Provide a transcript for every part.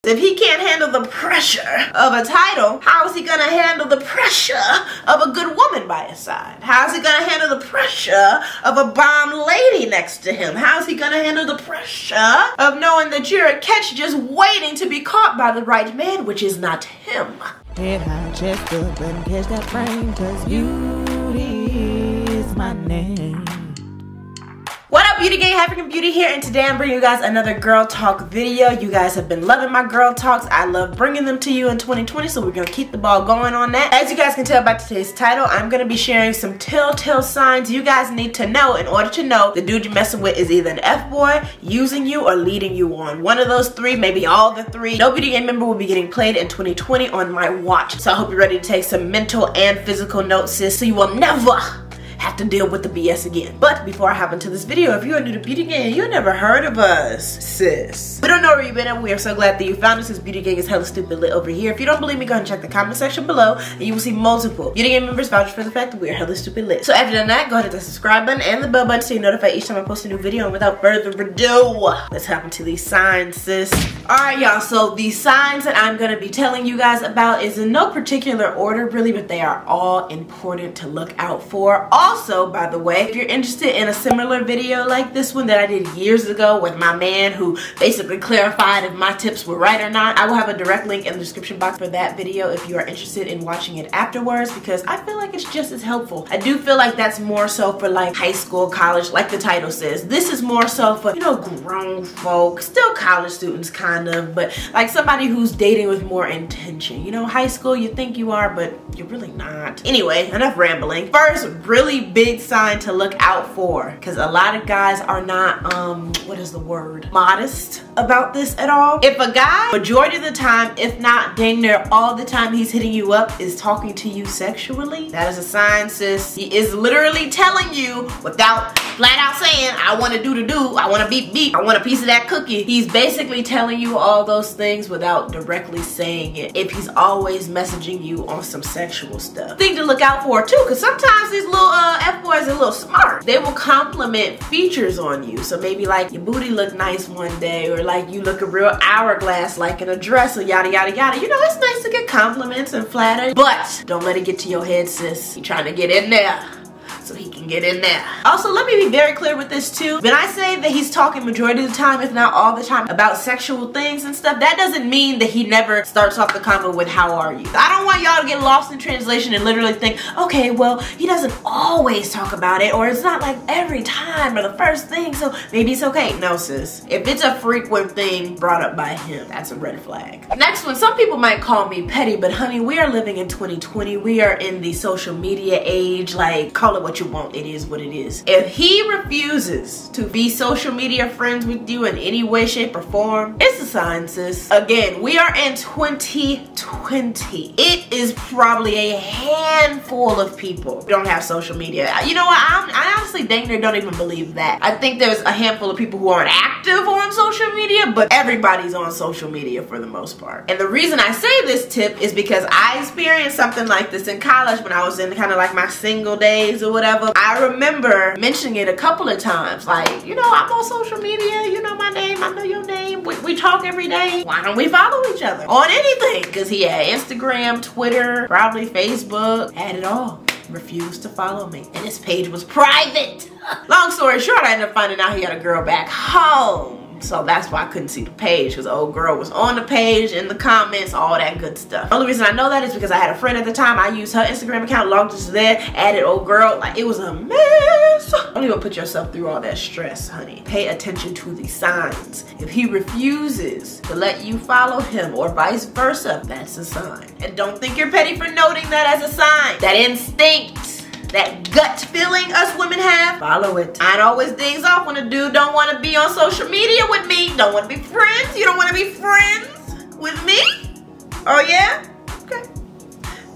If he can't handle the pressure of a title, how is he gonna handle the pressure of a good woman by his side? How is he gonna handle the pressure of a bomb lady next to him? How is he gonna handle the pressure of knowing that you're a catch just waiting to be caught by the right man, which is not him? Head high, chest up, and catch that frame, 'cause beauty is my name. What up, beauty gang? African Beauty here, and today I'm bringing you guys another girl talk video. You guys have been loving my girl talks. I love bringing them to you in 2020, so we're gonna keep the ball going on that. As you guys can tell by today's title, I'm gonna be sharing some telltale signs you guys need to know in order to know the dude you're messing with is either an F-boy, using you, or leading you on. One of those three, maybe all the three. No beauty game member will be getting played in 2020 on my watch. So I hope you're ready to take some mental and physical notes, sis, so you will never have to deal with the BS again. But before I hop into this video, if you're new to Beauty Gang, you never heard of us, sis. We don't know where you've been, and we are so glad that you found us, as Beauty Gang is hella stupid lit over here. If you don't believe me, go ahead and check the comment section below, and you will see multiple Beauty Gang members vouch for the fact that we are hella stupid lit. So after you've done that, go ahead and hit the subscribe button and the bell button so you're notified each time I post a new video. And without further ado, let's hop into these signs, sis. Alright, y'all, so the signs that I'm gonna be telling you guys about is in no particular order, really, but they are all important to look out for. Also, by the way, if you're interested in a similar video like this one that I did years ago with my man who basically clarified if my tips were right or not, I will have a direct link in the description box for that video if you are interested in watching it afterwards, because I feel like it's just as helpful. I do feel like that's more so for like high school, college, like the title says. This is more so for, you know, grown folk, still college students kind of, but like somebody who's dating with more intention. You know, high school, you think you are, but you're really not. Anyway, enough rambling. First, really big sign to look out for, because a lot of guys are not what is the word, modest about this at all. If a guy, majority of the time, if not dang near all the time he's hitting you up, is talking to you sexually, that is a sign, sis. He is literally telling you without flat out saying, I want to do, I want to beep beep, I want a piece of that cookie. He's basically telling you all those things without directly saying it, if he's always messaging you on some sexual stuff. Thing to look out for too, because sometimes these little F-boys are a little smart. They will compliment features on you. So maybe like your booty look nice one day, or like you look a real hourglass like in a dress, or yada yada yada. You know, it's nice to get compliments and flattered, but don't let it get to your head, sis. You're trying to get in there so he can get in there. Also, let me be very clear with this too. When I say that he's talking majority of the time, if not all the time, about sexual things and stuff, that doesn't mean that he never starts off the convo with how are you. I don't want y'all to get lost in translation and literally think, okay, well, he doesn't always talk about it, or it's not like every time or the first thing, so maybe it's okay. No, sis. If it's a frequent thing brought up by him, that's a red flag. Next one, some people might call me petty, but honey, we are living in 2020. We are in the social media age. Like, call it what you want, it is what it is. If he refuses to be social media friends with you in any way, shape, or form, it's a sign, sis. Again, we are in 2020. It is probably a handful of people who don't have social media. You know what, I honestly dang near don't even believe that. I think there's a handful of people who aren't active on social media, but everybody's on social media for the most part. And the reason I say this tip is because I experienced something like this in college when I was in kind of like my single days or whatever. I remember mentioning it a couple of times, like, you know, I'm on social media, you know my name, I know your name, we talk every day, why don't we follow each other on anything? Because he had Instagram, Twitter, probably Facebook, had it all. Refused to follow me, and his page was private. Long story short, I ended up finding out he had a girl back home. So that's why I couldn't see the page, because the old girl was on the page, in the comments, all that good stuff. The only reason I know that is because I had a friend at the time. I used her Instagram account, logged into there, added old girl. Like, it was a mess. Don't even put yourself through all that stress, honey. Pay attention to the signs. If he refuses to let you follow him or vice versa, that's a sign. And don't think you're petty for noting that as a sign. That instinct, that gut feeling us women have, follow it. I always dings off when a dude don't want to be on social media with me. Don't want to be friends. You don't want to be friends with me? Oh yeah? Okay.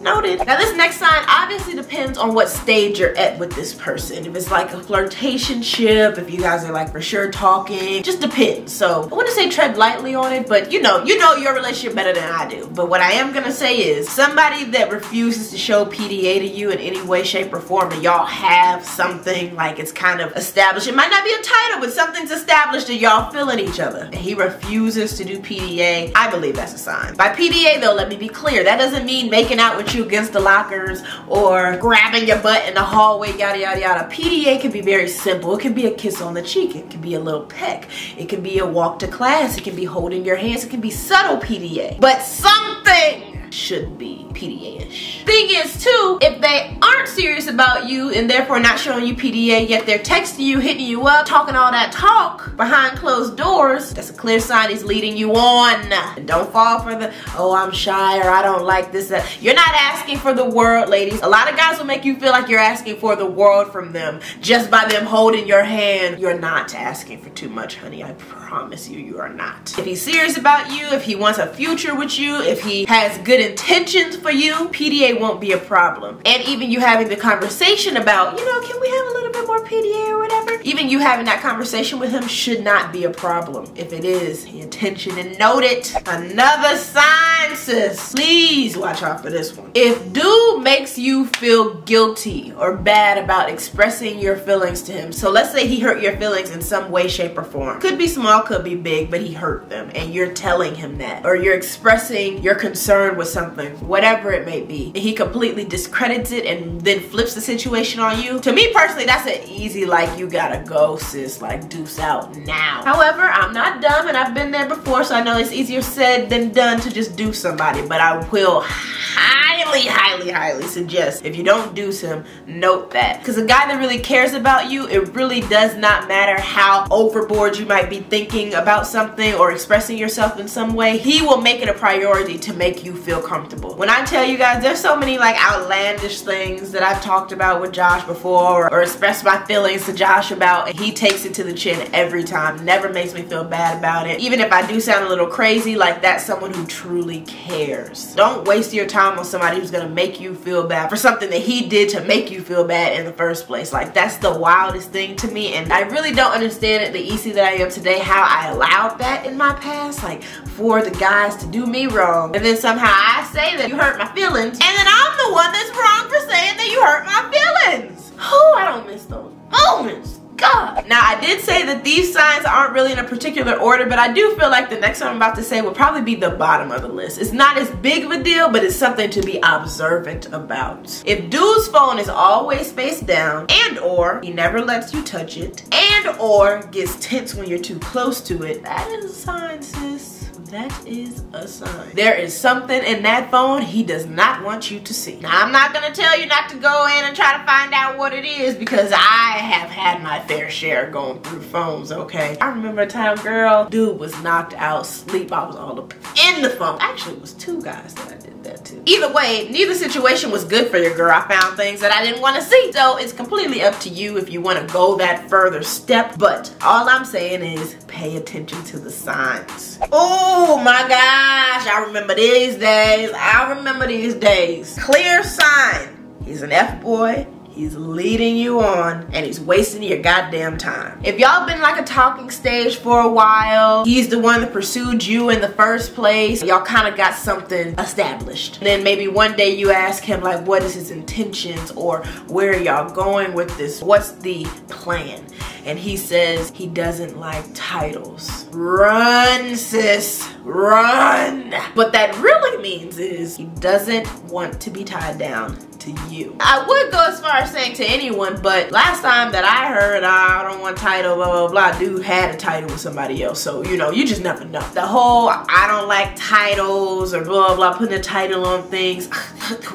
Noted. Now this next sign obviously depends on what stage you're at with this person. If it's like a flirtationship, if you guys are like for sure talking, just depends. So I wouldn't say tread lightly on it, but you know your relationship better than I do. But what I am gonna say is somebody that refuses to show PDA to you in any way, shape, or form, and y'all have something like it's kind of established. It might not be a title, but something's established and y'all feeling each other. And he refuses to do PDA. I believe that's a sign. By PDA though, let me be clear, that doesn't mean making out with you against the lockers or grabbing your butt in the hallway, yada yada yada. PDA can be very simple. It can be a kiss on the cheek, it can be a little peck, it can be a walk to class, it can be holding your hands, it can be subtle PDA, but something should be PDA-ish. Thing is too, if they aren't serious about you and therefore not showing you PDA, yet they're texting you, hitting you up, talking all that talk behind closed doors, that's a clear sign he's leading you on. And don't fall for the, oh, I'm shy, or I don't like this, that. You're not asking for the world, ladies. A lot of guys will make you feel like you're asking for the world from them just by them holding your hand. You're not asking for too much, honey. I promise you, you are not. If he's serious about you, if he wants a future with you, if he has good intentions for you, PDA won't be a problem. And even you having the conversation about, you know, can we have a little bit more PDA or whatever? Even you having that conversation with him should not be a problem. If it is, the intention, and note it. Another sign, sis. Please watch out for this one. If dude makes you feel guilty or bad about expressing your feelings to him, so let's say he hurt your feelings in some way, shape, or form. Could be small, could be big, but he hurt them, and you're telling him that, or you're expressing your concern with something, whatever it may be, and he completely discredits it and then flips the situation on you. To me personally, that's an easy, like, you gotta go, sis, like, deuce out now. However, I'm not dumb and I've been there before, so I know it's easier said than done to just do somebody, but I will highly suggest if you don't deuce him, note that. Because a guy that really cares about you, it really does not matter how overboard you might be thinking about something or expressing yourself in some way, he will make it a priority to make you feel comfortable. When I tell you guys, there's so many like outlandish things that I've talked about with Josh before, or expressed my feelings to Josh about, and he takes it to the chin every time. Never makes me feel bad about it. Even if I do sound a little crazy, like that's someone who truly cares. Don't waste your time on somebody who's gonna make you feel bad for something that he did to make you feel bad in the first place. Like, that's the wildest thing to me, and I really don't understand it, the EC that I am today, how I allowed that in my past, like for the guys to do me wrong, and then somehow I say that you hurt my feelings, and then I'm the one that's wrong for saying that you hurt my feelings. Oh, I don't miss those moments. God. Now, I did say that these signs aren't really in a particular order, but I do feel like the next one I'm about to say will probably be the bottom of the list. It's not as big of a deal, but it's something to be observant about. If dude's phone is always face down, and or he never lets you touch it, and or gets tense when you're too close to it, that is a sign, sis. That is a sign. There is something in that phone he does not want you to see. Now, I'm not gonna tell you not to go in and try to find out what it is, because I have had my fair share going through phones, okay? I remember a time, girl, dude was knocked out, sleep. I was all up in the phone. Actually, it was two guys that I did that to. Either way, neither situation was good for your girl. I found things that I didn't want to see. So it's completely up to you if you want to go that further step. But all I'm saying is pay attention to the signs. Oh my gosh, I remember these days. I remember these days. Clear sign. He's an F-boy. He's leading you on, and he's wasting your goddamn time. If y'all been like a talking stage for a while, he's the one that pursued you in the first place, y'all kind of got something established. And then maybe one day you ask him like, what is his intentions, or where are y'all going with this? What's the plan? And he says he doesn't like titles. Run, sis, run. What that really means is he doesn't want to be tied down to you. I would go as far as saying to anyone, but last time that I heard, I don't want title, blah, blah, blah, dude had a title with somebody else. So, you know, you just never know. The whole, I don't like titles or blah, blah, putting a title on things.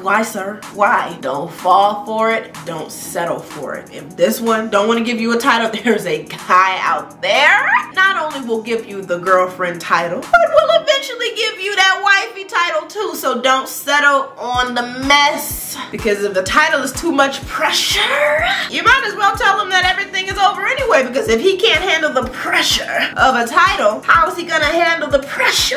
Why, sir? Why? Don't fall for it. Don't settle for it. If this one don't want to give you a title, there's a guy out there not only will give you the girlfriend title, but will eventually give you that wifey title too, so don't settle on the mess. Because if the title is too much pressure, you might as well tell him that everything is over anyway, because if he can't handle the pressure of a title, how is he gonna handle the pressure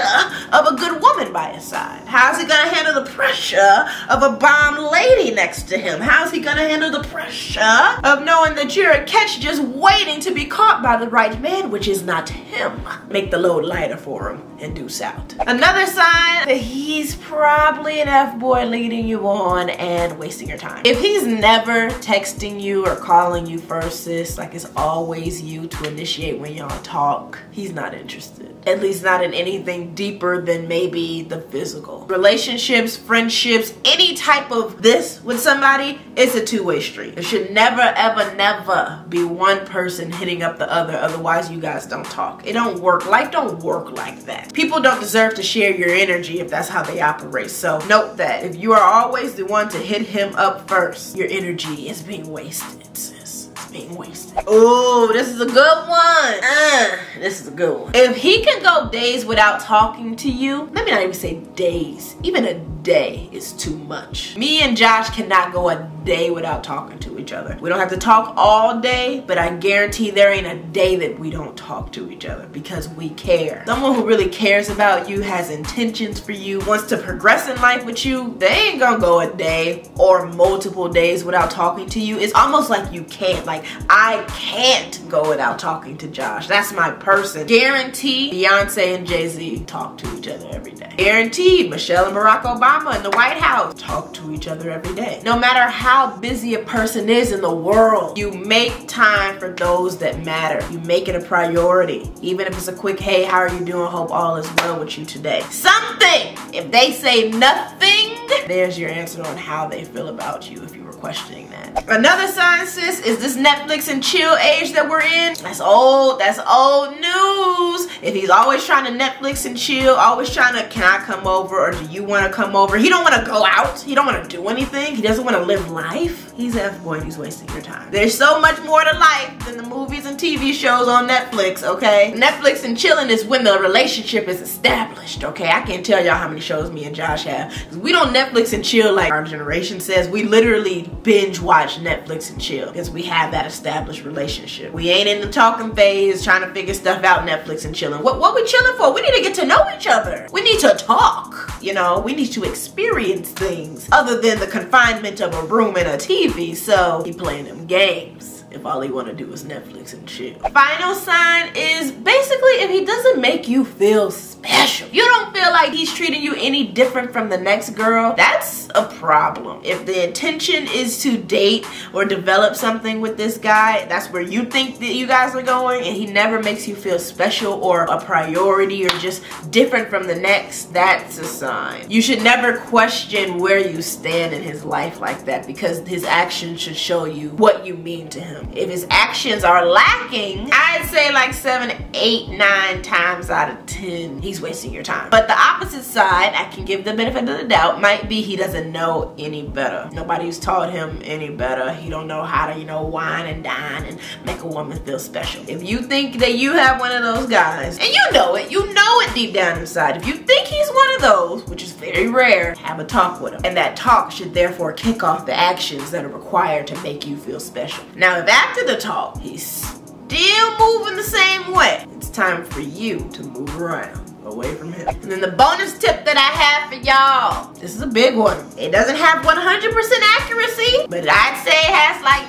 of a good woman by his side? How is he gonna handle the pressure of a bomb lady next to him? How is he gonna handle the pressure of knowing that you're a catch just waiting to be caught by the right man, which is not him? Make the load lighter for him and deuce out. Another sign that he's probably an F-boy leading you on and wasting your time. If he's never texting you or calling you first, sis, like it's always you to initiate when y'all talk, he's not interested. At least not in anything deeper than maybe the physical. Relationships, friendships, any type of this with somebody, it's a two-way street. There should never, ever, never be one person hitting up the other, otherwise you guys don't talk. It don't work. Life don't work like that. People don't deserve to share your energy if that's how they operate. So note that if you are always the one to hit him up first, your energy is being wasted, sis. It's being wasted. Oh, this is a good one. This is a good one. If he can go days without talking to you, let me not even say days, even a day is too much. Me and Josh cannot go a day without talking to each other. We don't have to talk all day, but I guarantee there ain't a day that we don't talk to each other because we care. Someone who really cares about you, has intentions for you, wants to progress in life with you, they ain't gonna go a day or multiple days without talking to you. It's almost like you can't. Like, I can't go without talking to Josh. That's my person. Guaranteed Beyonce and Jay-Z talk to each other every day. Guaranteed Michelle and Barack Obama in the White House talk to each other every day. No matter how busy a person is in the world, you make time for those that matter. You make it a priority. Even if it's a quick, hey, how are you doing? Hope all is well with you today. Something. If they say nothing, there's your answer on how they feel about you if you were questioning that. Another sign, sis, is this Netflix and chill age that we're in. That's old news. If he's always trying to Netflix and chill, always trying to, can I come over or do you want to come over? He don't want to go out. He don't want to do anything. He doesn't want to live life. He's an F-boy and he's wasting your time. There's so much more to life than the movies and TV shows on Netflix, okay? Netflix and chilling is when the relationship is established, okay? I can't tell y'all how many shows me and Josh have. We don't Netflix and chill like our generation says. We literally binge watch Netflix and chill because we have that established relationship. We ain't in the talking phase trying to figure stuff out Netflix and chilling. What we chilling for? We need to get to know each other. We need to talk, you know? We need to experience things other than the confinement of a room and a TV. So he playing them games if all he want to do is Netflix and chill. Final sign is basically if he doesn't make you feel special. You don't feel like he's treating you any different from the next girl, that's a problem. If the intention is to date or develop something with this guy, that's where you think that you guys are going, and he never makes you feel special or a priority or just different from the next, that's a sign. You should never question where you stand in his life like that, because his actions should show you what you mean to him. If his actions are lacking, I'd say like 7, 8, 9 times out of 10, he's wasting your time. But the opposite side, I can give the benefit of the doubt, might be he doesn't know any better. Nobody's taught him any better. He don't know how to, you know, wine and dine and make a woman feel special. If you think that you have one of those guys, and you know it deep down inside, if you think he's one of those, which is very rare, have a talk with him. And that talk should therefore kick off the actions that are required to make you feel special. Now, if after the talk, he's still moving the same way, it's time for you to move around away from him. And then the bonus tip that I have for y'all, this is a big one. It doesn't have 100% accuracy, but I'd say it has like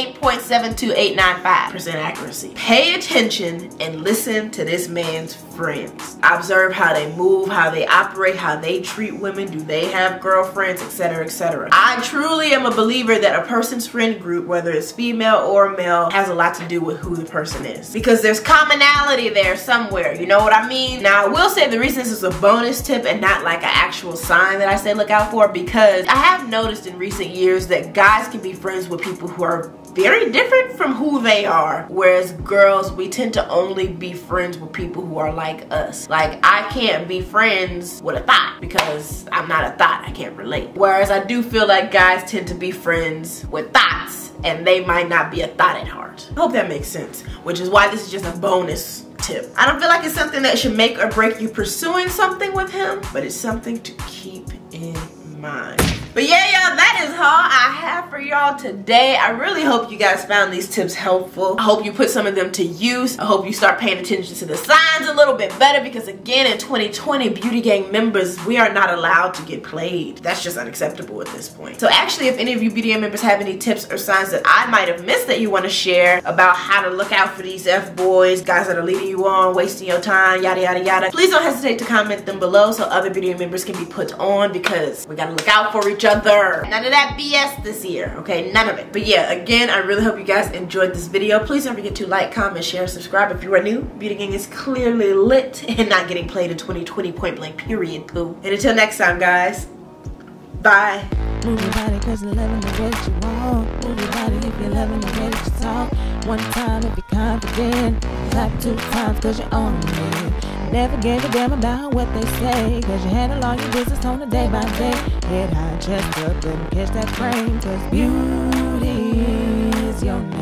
98.72895% accuracy. Pay attention and listen to this man's friends. Observe how they move, how they operate, how they treat women. Do they have girlfriends, etc., etc. I truly am a believer that a person's friend group, whether it's female or male, has a lot to do with who the person is, because there's commonality there somewhere. You know what I mean? Now, I will say the reason this is a bonus tip and not like an actual sign that I say look out for, because I have noticed in recent years that guys can be friends with people who are very different from who they are, whereas girls, we tend to only be friends with people who are like us. Like, I can't be friends with a thought because I'm not a thought, I can't relate. Whereas I do feel like guys tend to be friends with thoughts and they might not be a thought at heart. I hope that makes sense, which is why this is just a bonus tip. I don't feel like it's something that should make or break you pursuing something with him, but it's something to keep in mind. But yeah, y'all, that is all I have for y'all today. I really hope you guys found these tips helpful. I hope you put some of them to use. I hope you start paying attention to the signs a little bit better, because again, in 2020, Beauty Gang members, we are not allowed to get played. That's just unacceptable at this point. So actually, if any of you Beauty Gang members have any tips or signs that I might have missed that you want to share about how to look out for these F-boys, guys that are leading you on, wasting your time, yada, yada, yada, please don't hesitate to comment them below so other Beauty Gang members can be put on, because we gotta look out for each other. None of that BS this year, okay? None of it. But yeah, again, I really hope you guys enjoyed this video. Please don't forget to like, comment, share, subscribe. If you are new, Beauty Gang is clearly lit and not getting played in 2020, point blank, period, poo. And until next time, guys, bye. Move your body cause you're loving the way that you want. Move your body if you're loving the way that you talk. One time if you're confident. Clap 2 times cause you're on it. Never gave a damn about what they say, cause you handle all your business on a day by day. Head high, chest up, and catch that frame, cause beauty is your name.